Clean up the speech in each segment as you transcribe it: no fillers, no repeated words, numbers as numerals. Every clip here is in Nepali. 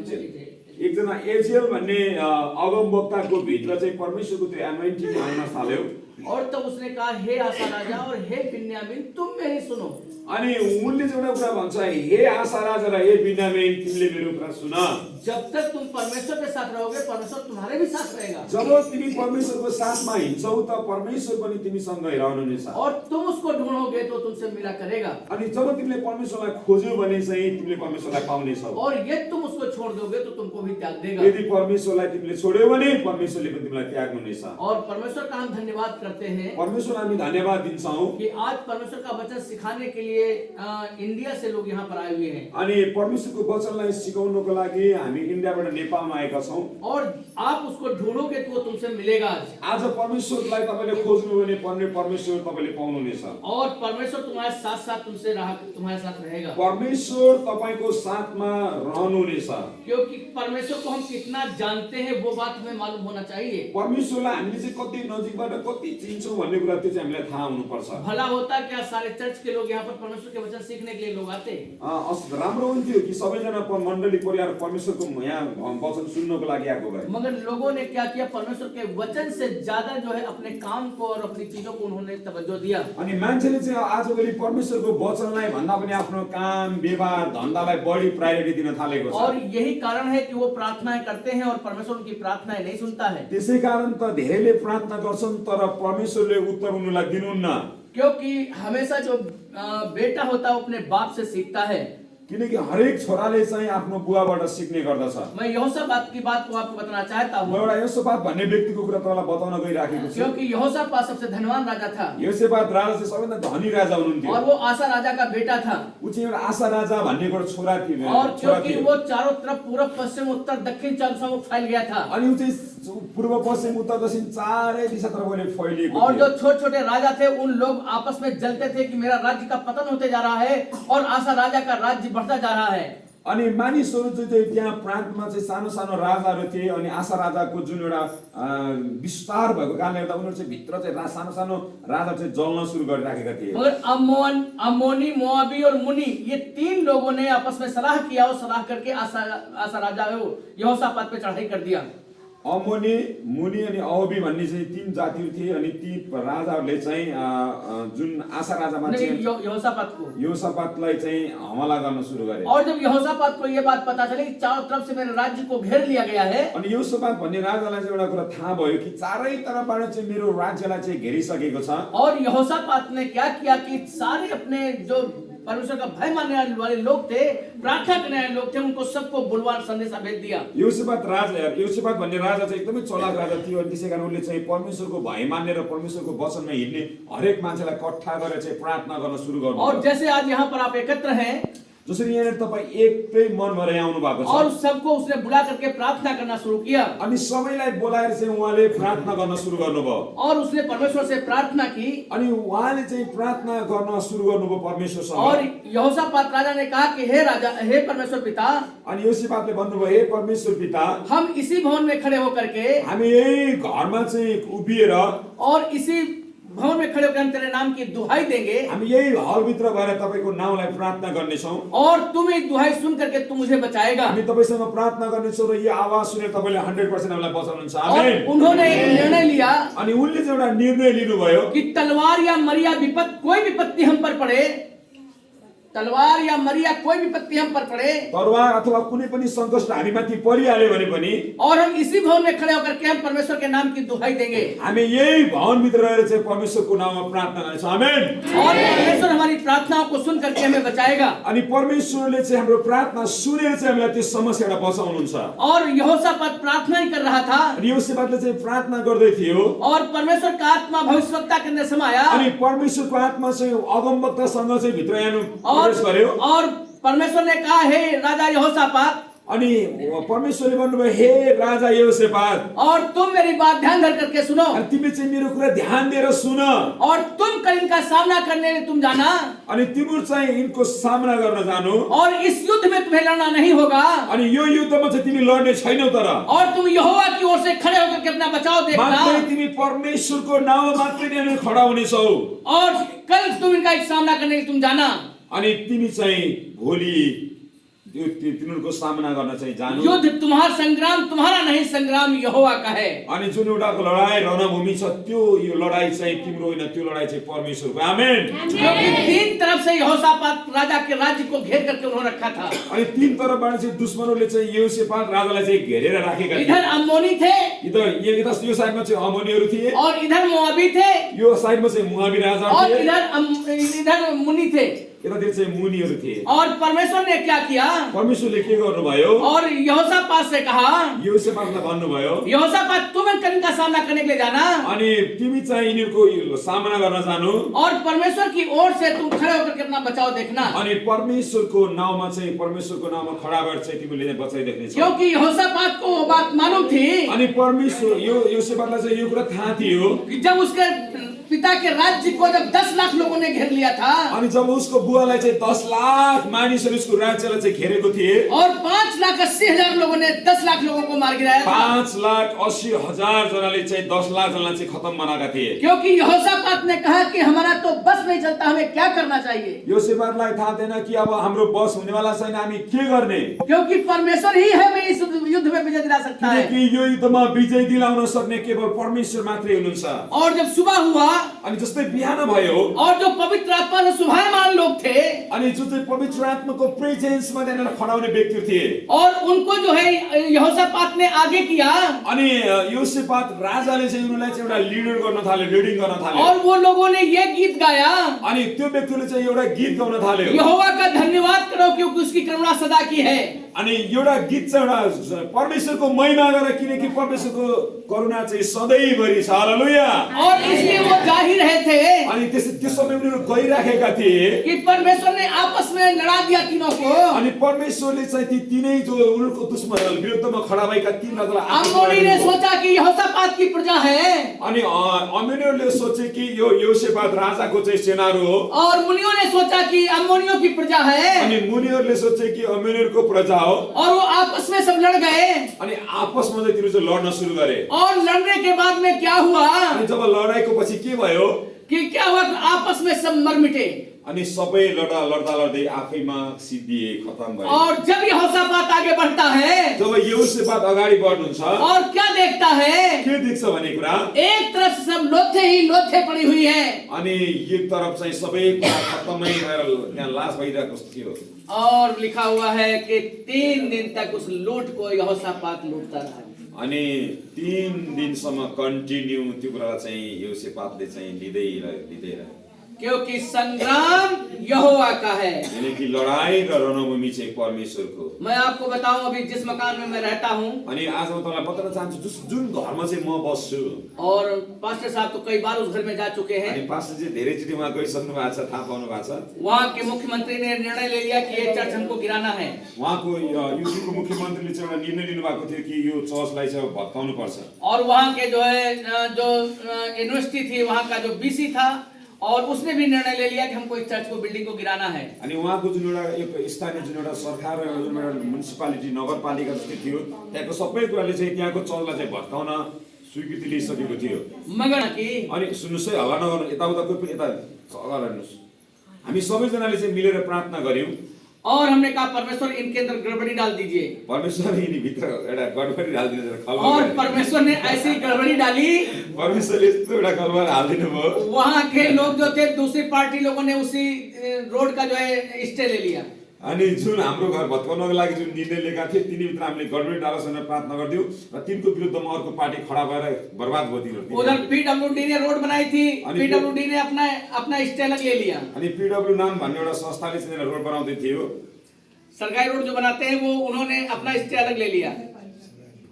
एकजना एजियल भन्ने अगमवक्ताको भित्र चाहिँ परमेश्वरको त्यो एनोइन्टिङ आउन थाल्यो। और तब उसने कहा, हे आसा राजा और हे बिन्यामीन, तुम मेरी सुनो। अनि उनले चाहिँ एउटा कुरा भन्छ, हे आशा राजा र हे बिन्यामीन, तिमीले मेरो कुरा सुन। जब तक तुम परमेश्वर के साथ रहोगे, परमेश्वर तुम्हारे भी साथ रहेगा। जब तिमी परमेश्वरको साथमा हिँड्छौ त परमेश्वर पनि तिमीसँग रहनुहुनेछ। और तुम उसको ढूंढोगे तो तुमसे मिला करेगा। अनि जब तिमीले परमेश्वरलाई खोज्यौ भने चाहिँ तिमीले परमेश्वरलाई पाउनेछौ। और यदि तुम उसको छोड़ दोगे तो तुमको भी त्याग देगा। यदि परमेश्वरलाई तिमीले छोड्यौ भने परमेश्वरले पनि तिमीलाई त्याग्नुहुनेछ। और परमेश्वर का हम धन्यवाद करते हैं परमेश्वरलाई हामी धन्यवाद दिन्छौं कि आज परमेश्वर का वचन सिखाने के लिए इंडिया से लोग यहाँ पर आए हुए हैं। अनि परमेश्वरको वचनलाई सिकाउनको लागि हामी इन्डियाबाट नेपालमा आएका छौं। और आप उसको ढूंढोगे तो वो तुमसे मिलेगा। आज परमेश्वरलाई तपाईले खोज्नु भने परमेश्वर तपाईले पाउनुहुनेछ। और परमेश्वर तुम्हारे साथ साथ तुम्हारे साथ रहेगा। परमेश्वर तपाईको साथमा रहनुहुनेछ। क्योंकि परमेश्वर को हम कितना जानते हैं वो बात हमें मालूम होना चाहिए। परमेश्वरलाई हामीले चाहिँ कति नजिकबाट कति चिन्छौं भन्ने कुरा त्यो चाहिँ हामीलाई थाहा हुनुपर्छ। भला होता क्या सारे चर्च के लोग यहाँ पर परमेश्वर के वचन सीखने के लिए लोग आते। राम्रो हुन्थ्यो कि सबैजना मण्डली परिवार परमेश्वरको यहाँ वचन सुन्नको लागि आएको भए। मगर लोगों ने क्या किया, परमेश्वर के वचन से ज्यादा जो है अपने काम को और अपनी चीजों को उन्होंने तवज्जो दिया। अनि मान्छेले चाहिँ आजभोलि परमेश्वरको वचनलाई भन्दा पनि आफ्नो काम व्यवहार धन्दालाई बढी प्रायोरिटी दिन थालेको छ। और यही कारण है कि वो प्रार्थनाएं करते हैं और परमेश्वर उनकी प्रार्थनाएं नहीं सुनता है। त्यसै कारण त धेरैले प्रार्थना गर्छन् तर परमेश्वरले उत्तर उनीलाई दिनुहुन्न। क्योंकि हमेशा जो बेटा होता है वो अपने बाप से सीखता है। किनकि हरेक छोराले चाहिँ आफ्नो बुवाबाट सिक्ने गर्दछ। मैं यहोशापात की बात को आपको बताना चाहता म हूँ। एउटा यहोशापात भन्ने व्यक्तिको कुरा तपाईलाई बताउन गइराखेको छु। क्योंकि यहोशापात सबसे धनवान राजा था। यहोशापात राजा चाहिँ सबैभन्दा धनी राजा हुनुहुन्थ्यो। और वो आसा राजा का बेटा था। ऊ चाहिँ एउटा आशा राजा भन्ने एउटा छोरा थियो। और क्योंकि वो चारों तरफ पूर्व पश्चिम उत्तर दक्षिण चारों तरफ फैल गया था। अनि ऊ चाहिँ पूर्व पश्चिम उत्तर दक्षिण चारै दिशातर्फ उसले फैलिएको और थियो। जो छोटे छोटे राजा थे उन लोग आपस में जलते थे कि मेरा राज्य का पतन होते जा रहा है और आशा राजा का राज्य बढ़ता जा रहा है। अनि मानिसहरू चाहिँ त्यहाँ प्रान्तमा चाहिँ सानो सानो राजाहरू थिए। अनि आशा राजाको जुन एउटा विस्तार भएको कारणले गर्दा उनीहरू चाहिँ भित्र चाहिँ सानो सानो राजा चाहिँ जल्न सुरु गरिराखेका थिए। मगर अम्मोनी, मोआबी और मुनी, ये तीन लोगों ने आपस में सलाह किया और सलाह करके आशा राजा यहोशापात पे चढ़ाई कर दिया। अम्मोनी, मुनी अनि अहोबी भन्ने चाहिँ तीन जातिहरू थिए। अनि ती राजाहरूले चाहिँ जुन आशा राजामा चाहिँ यहोशापातलाई चाहिँ हमला गर्न सुरु गरे। और जब यहोशापात को ये बात पता चली कि चारों तरफ से मेरे राज्य को घेर लिया गया है। अनि यहोशापात भन्ने राजालाई चाहिँ एउटा कुरा थाहा भयो कि चारै तर्फबाट चाहिँ मेरो राज्यलाई चाहिँ घेरिसकेको छ। और यहोशापात ने क्या किया कि सारे अपने जो परमेश्वर का भय मानने वाले लोग थे, प्रार्थना करने वाले लोग थे, उनको सबको बुलवान संदेशा भेज दिया। यहोशापात भन्ने राजा चाहिँ एकदमै चलाक राजा थियो। अनि त्यसै कारण उनले चाहिँ परमेश्वरको भय मान्ने र परमेश्वरको वचनमा हिँड्ने हरेक मान्छेलाई कट्ठा गरेर चाहिँ प्रार्थना गर्न सुरु गर्नुभयो। और जैसे आज यहाँ पर आप एकत्र हैं, जसरी यहाँ तपाईँ एकै मन भएर आउनु भएको छ। और सबको उसने बुला करके प्रार्थना करना शुरू किया। अनि सबैलाई बोलाएर चाहिँ उहाँले प्रार्थना गर्न सुरु गर्नुभयो। और उसने परमेश्वर से प्रार्थना की। अनि उहाँले चाहिँ प्रार्थना गर्न सुरु गर्नुभयो परमेश्वरसँग। और यहोशापात राजा ने कहा कि हे राजा, हे परमेश्वर पिता, अनि यहोशापातले भन्नुभयो, हे परमेश्वर पिता, हम इसी भवन में खड़े होकर के, हामी यही घरमा चाहिँ उभिएर और इसी भवन में खड़े होकर हम तेरे नाम की दुहाई देंगे। हामी यही हलभित्र भएर तपाईको नामलाई प्रार्थना गर्नेछौँ। और तुम ये दुहाई सुन करके तुम मुझे बचाएगा। हामी तपाईसँग प्रार्थना गर्नेछौँ र यो आवाज सुनेर तपाईले 100% हामीलाई बचाउनुहुन्छ। और आमेन। उन्होंने एक निर्णय लिया अनि उनले चाहिँ एउटा निर्णय लिनुभयो कि तलवार या मरिया कोई विपत्ति हम पर पड़े, तलवार या मरिया कोई विपत्ति हम पर पड़े, तरवार अथवा कुनै पनि संकट हामीमाथि परिहाल्यो भने पनि, और हम इसी भवन में खड़े होकर के हम परमेश्वर के नाम की दुहाई देंगे। हामी यही भवनभित्र रहेर चाहिँ परमेश्वरको नाममा प्रार्थना गर्छौँ। आमेन। और परमेश्वर हमारी प्रार्थनाओं को सुन करके हमें बचाएगा। अनि परमेश्वरले चाहिँ हाम्रो प्रार्थना सुनेर चाहिँ हामीलाई त्यो समस्याबाट बचाउनुहुन्छ। और यहोशापात प्रार्थना ही कर रहा था। अनि यहोशापातले चाहिँ प्रार्थना गर्दै थियो। और परमेश्वर का आत्मा भविष्यवक्ता के अंदर समाया। अनि परमेश्वरको आत्मा चाहिँ अगमवक्तासँग चाहिँ भित्र प्रवेश गर्यो। और परमेश्वर ने कहा, हे राजा यहोशापात, अनि परमेश्वरले भन्नुभयो, हे राजा यहोशापात, और तुम मेरी बात ध्यान धर करके सुनो। अनि तिमी चाहिँ मेरो कुरा ध्यान दिएर सुन। और तुम कल इनका सामना करने में तुम जाना। अनि तिम्रो चाहिँ इनको सामना गर्न जानु। और इस युद्ध में तुम्हें लड़ना नहीं होगा। अनि यो युद्धमा चाहिँ तिमी लड्ने छैनौ तर। और तुम यहोवा की ओर से खड़े होकर के अपना बचाव देखना। मात्रै तिमी परमेश्वरको नाममा मात्रै नै खडा हुनेछौ। और कल तुम इनका सामना करने के तुम जाना। अनि तिमी चाहिँ भोलि तिनीहरूको सामना गर्न चाहिँ जानु। युद्ध तुम्हारा संग्राम तुम्हारा नहीं, संग्राम यहोवा का है। अनि जुन एउटाको लडाई रणभूमि छ त्यो यो लडाई चाहिँ तिम्रो होइन, त्यो लडाई चाहिँ परमेश्वरको। आमेन। क्योंकि तीन तरफ से यहोशापात राजा के राज्य को घेर करके उन्होंने रखा था। अनि तीन तरफबाट चाहिँ दुश्मनहरूले चाहिँ यहोशापात राजालाई चाहिँ घेरेर राखेका थिए। इधर अम्मोनी थे, यो साइडमा चाहिँ अमोनीहरू थिए, और इधर मोआबी थे, यो साइडमा चाहिँ मोआबी राजा और थिए, इधर मुनि थे। यतातिर चाहिँ मुनिहरू थिए। और परमेश्वर ने क्या किया? परमेश्वरले के गर्नुभयो? और यहोशापात से कहा, यहोशापातलाई भन्नुभयो, यहोशापात तुम इनका सामना करने के लिए जाना, अनि तिमी चाहिँ यिनीहरूको सामना गर्न जानु, और परमेश्वर की ओर से तुम खड़े होकर के अपना बचाव देखना। अनि परमेश्वरको नाउँमा चाहिँ परमेश्वरको नाउँमा खडा भएर चाहिँ तिमीले बचाइ देख्नेछौ। क्योंकि यहोशापात को वो बात मालूम थी, अनि परमेश्वर यो यहोशापातलाई चाहिँ यो कुरा थाहा थियो कि जब उसके पिता के राज्य को जब 10 लाख लोगों ने घेर लिया था, अनि जब उसको बुवालाई चाहिँ 10 लाख मानिसहरू उसको राज्यलाई चाहिँ घेरेको थिए, और 5,80,000 लोगों ने 10 लाख लोगों को मार गिराया था। 5,80,000 जनाले चाहिँ 10 लाख जनालाई चाहिँ खत्म बनाएका थिए। क्योंकि यहोशापात ने कहा कि हमारा तो बस नहीं चलता, हमें क्या करना चाहिए? यहोशापातलाई थाहा थिएन कि अब हाम्रो बस हुनेवाला छैन, हामी के गर्ने? क्योंकि परमेश्वर ही हमें इस युद्ध में विजय दिला सकता है। किनकि यो युद्धमा विजय दिलाउन सक्ने केवल परमेश्वर मात्रै हुनुहुन्छ। और जब सुबह हुआ, अनि जस्तै बिहान भयो, और जो पवित्र आत्मा से शुभायमान लोग थे, अनि जो चाहिँ पवित्र आत्माको प्रेजेन्समा त्यहाँनिर खडा हुने व्यक्ति थिए, और उनको जो है यहोशापात ने आगे किया, अनि यहोशापात राजाले चाहिँ उनीलाई चाहिँ एउटा लिडर गर्न थाले, लिडिङ गर्न थाले, और वो लोगों ने ये गीत गाया, अनि त्यो व्यक्तिले चाहिँ एउटा गीत गाउन थाल्यो, यहोवा का धन्यवाद करो क्योंकि उसकी करुणा सदा की है। अनि एउटा गीत चाहिँ एउटा परमेश्वरको महिमा गर किनकि परमेश्वरको करुणा चाहिँ सधैँभरि छ। हालेलुया। और इसलिए वो जा ही रहे थे, अनि त्यस समय उनीहरू गइराखेका थिए कि परमेश्वर ने आपस में लड़ा दिया तीनों को। अनि परमेश्वरले चाहिँ ती तीनै जो उनीहरूको दुश्मनहरू विरुद्धमा खडा भएका तीन राजालाई अम्मोनी ने सोचा कि यहोशापात की प्रजा है, अनि अम्मोनीहरूले सोचे कि यो यहोशापात राजाको चाहिँ सेनाहरू हो, और मुनियों ने सोचा कि अम्मोनियों की प्रजा है, अनि मुनिहरूले सोचे कि अम्मोनीहरूको प्रजा हो, और वो आपस में सब लड़ गए। अनि आपसमा चाहिँ तिनीहरू चाहिँ लड्न सुरु गरे। और लड़ने के बाद में क्या हुआ? अनि जब लडाईको पछि के भयो कि क्या हुआ? आपस में सब मर मिटे। अनि सबै लड्दा लड्दै आफैमा सिद्धिए, खतम भए। और जब यहोशापात आगे बढ़ता है, जब यहोशापात अगाडि बढ्नुहुन्छ, और क्या देखता है? के देख्छ भन्ने कुरा, एक तरफ से सब लोथे ही लोथे पड़ी हुई है, अनि एक तरफ चाहिँ सबै कुरा खतमै भएर त्यहाँ लास भइरहेको थियो। और लिखा हुआ है कि 3 दिन तक उस लूट को यहोशापात लूटता रहा। अनि 3 दिनसम्म कन्टिन्यू त्यो कुरा चाहिँ यहोशापातले चाहिँ लिँदै रह्यो। क्योंकि संग्राम यहोवा का है, यानी कि लडाई र रणभूमि चाहिँ परमेश्वरको। मैं आपको बताऊं, अभी जिस मकान में मैं रहता हूं, अनि आज म तपाईलाई बताउन चाहन्छु जुन घरमा चाहिँ म बस्छु, और पास्टर साहब तो कई बार उस घर में जा चुके हैं। अनि पास्टरजी धेरैचोटि वहाँ गइसक्नु भएको छ, थाहा पाउनु भएको छ। वहाँ के मुख्यमंत्री ने निर्णय ले लिया कि ये चर्च हमको गिराना है। उहाँको युपीको मुख्यमन्त्रीले चाहिँ एउटा निर्णय लिनुभएको थियो कि यो चर्चलाई चाहिँ भत्काउनु पर्छ। और वहाँ के जो है जो यूनिवर्सिटी थी, वहाँ का जो बीसी था, और उसने भी निर्णय ले लिया कि हमको इस चर्च को, बिल्डिंग को गिराना है। अनि उहाँको जुन एउटा एक स्थानीय जुन एउटा सरकार र जुन एउटा म्युनिसिपालिटी नगरपालिका जस्तै थियो, त्यहाँको सबै कुराले चाहिँ त्यहाँको चर्चलाई चाहिँ भत्काउन स्वीकृति लिइसकेको थियो। मगर कि अनि सुन्नुहोस् है, हल्ला नगर्नु, यताउता कोही पनि यता अगाडि हेर्नुहोस्। हामी सबैजनाले चाहिँ मिलेर प्रार्थना गर्यौँ, और हमने कहा परमेश्वर इनके अंदर गड़बड़ी डाल दीजिए। परमेश्वर यिनी भित्र एउटा गडबडी हालिदिनु। और परमेश्वर ने ऐसी गड़बड़ी डाली, परमेश्वरले यस्तो एउटा गडबड हालिदिनु भयो। वहाँ के लोग जो थे, दूसरी पार्टी लोगों ने उसी रोड का जो है स्टे ले लिया। अनि जुन हाम्रो घर भत्काउनको लागि जुन निर्णय लिएका थिए, तिनीभित्र हामीले गडबडी डालोस् भनेर प्रार्थना गरिदियौँ र तिनको विरुद्धमा अर्को पार्टी खडा भएर बर्बाद गरिदियो। उधर पीडब्ल्यूडी ने रोड बनाई थी, पीडब्ल्यूडी ने अपना स्टे अलग ले लिया। अनि पीडब्ल्यू नाम भन्ने एउटा संस्थाले चाहिँ रोड बनाउँदै थियो, सरकारी रोड जो बनाते हैं वो उन्होंने अपना स्टे अलग ले लिया।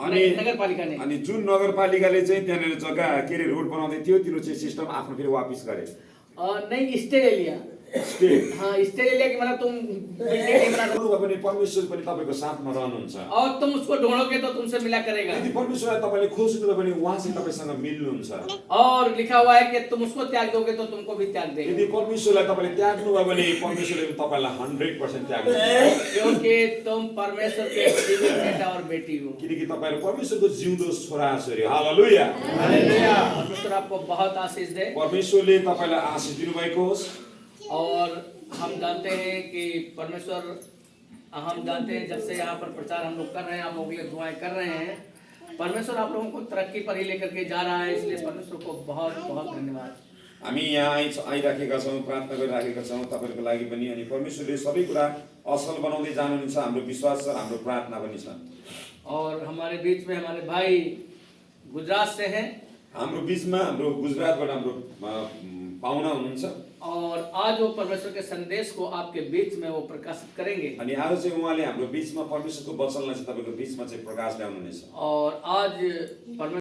अनि नगरपालिका ने, अनि जुन नगरपालिकाले चाहिँ त्यहाँनिर जग्गा के अरे रोड बनाउँदै थियो, तिनीहरू चाहिँ सिस्टम आफ्नो फेरि वापस गरे। नहीं, स्टे ले लिया। हाँ, स्टे ले लिया कि मतलब तुम बिल्डिंग नहीं बना दो। पनि परमेश्वर पनि तपाईको साथमा रहनुहुन्छ, और तुम उसको ढूंढोगे तो तुमसे मिला करेगा। यदि परमेश्वरलाई तपाईले खोज्नु भने उहाँसँग तपाईसँग मिल्नुहुन्छ। और लिखा हुआ है कि तुम उसको त्याग दोगे तो तुमको भी त्याग देगा। यदि परमेश्वरलाई तपाईले त्याग्नु भयो भने परमेश्वरले तपाईलाई 100% त्याग्नुहुन्छ, क्योंकि तुम परमेश्वर के जीवित बेटा और बेटी हो। किनकि तपाईहरु परमेश्वरको जिउँदो छोराछोरी। हालेलुया, हालेलुया। परमेश्वर आपको बहुत आशीष दे। परमेश्वरले तपाईलाई आशीष दिनुभएको होस्। और हम जानते हैं कि परमेश्वर हम जानते हैं जब से यहाँ पर प्रचार हम लोग कर रहे हैं, आप लोगों के लिए दुआएं कर रहे हैं, परमेश्वर आप लोगों को तरक्की पर ही लेकर के जा रहा है, इसलिए परमेश्वर को बहुत बहुत धन्यवाद। हामी यहाँ आइराखेका छौँ, प्रार्थना गरिराखेका छौँ तपाईँहरूको लागि पनि। अनि परमेश्वरले सबै कुरा असल बनाउँदै जानुहुन्छ, हाम्रो विश्वास छ, हाम्रो प्रार्थना पनि छ। और हमारे बीच में हमारे भाई गुजरात से हैं, हाम्रो बीचमा हाम्रो गुजरातबाट हाम्रो पाहुना हुनुहुन्छ। और आज वो परमेश्वर के संदेश को आपके बीच में वो प्रकाशित करेंगे। अनि आज चाहिँ उहाँले हाम्रो बीचमा परमेश्वरको वचनलाई चाहिँ तपाईँको बीचमा चाहिँ प्रकाश ल्याउनुहुनेछ। और आज परमेश्वर